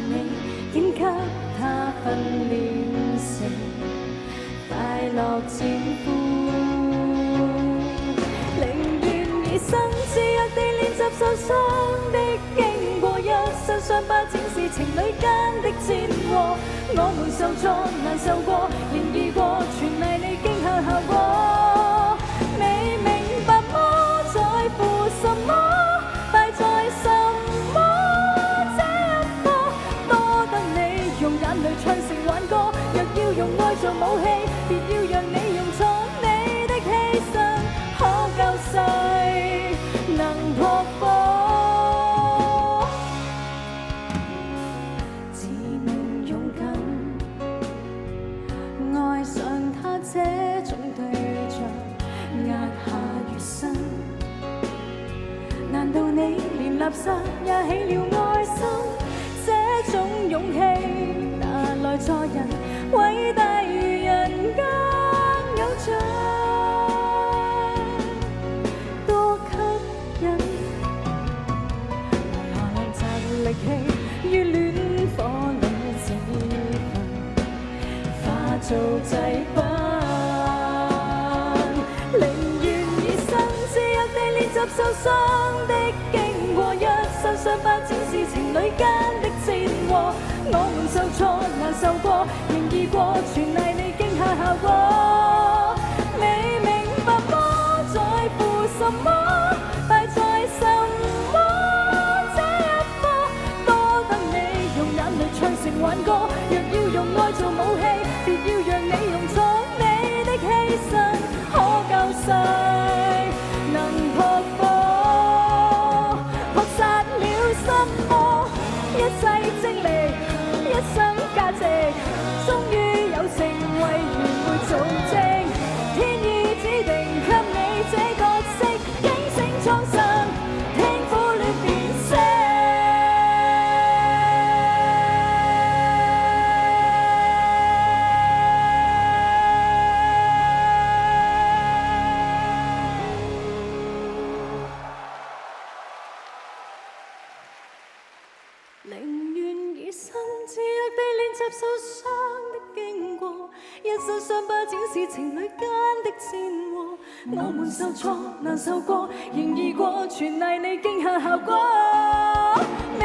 你，竟給他訓練成快樂戰俘。寧願以生之約地練習受傷的經過，一身傷疤展示情侶間的戰禍。我們受挫難受過，仍易過，全賴你驚嚇效果。你明白麼？在乎什麼？敗在什麼？這一科多得你用眼淚唱成挽歌。若要用愛做武器，別要讓你用錯你的犧牲，可救世能撲火。自命勇敢，愛上他這種對象，壓下餘生。難道你連垃圾也起了愛心？這種勇氣哪來助人？偉大如人間偶像，多吸引。為何能集力氣於戀火裏自焚，化做祭品？寧願以生之約地練習受傷的經過，一身傷疤展示情侶間的戰禍。我們受挫難受過，仍易過，全賴你驚嚇效果。你明白麼？在乎什麼？敗在什麼？這一科多得你用眼淚唱成挽歌。若要用愛做武器，別要讓你用錯你的犧牲，可救世能撲火。撲殺了心魔，一世精力，一生價值，終於有情為完會做證。天意指定給你這角色，驚醒蒼生，聽苦戀變聲。寧願以生之約地練習受傷的經過，一身傷疤展示情侶間的戰禍。我們受挫難受過，仍易過，全賴你驚嚇效果。你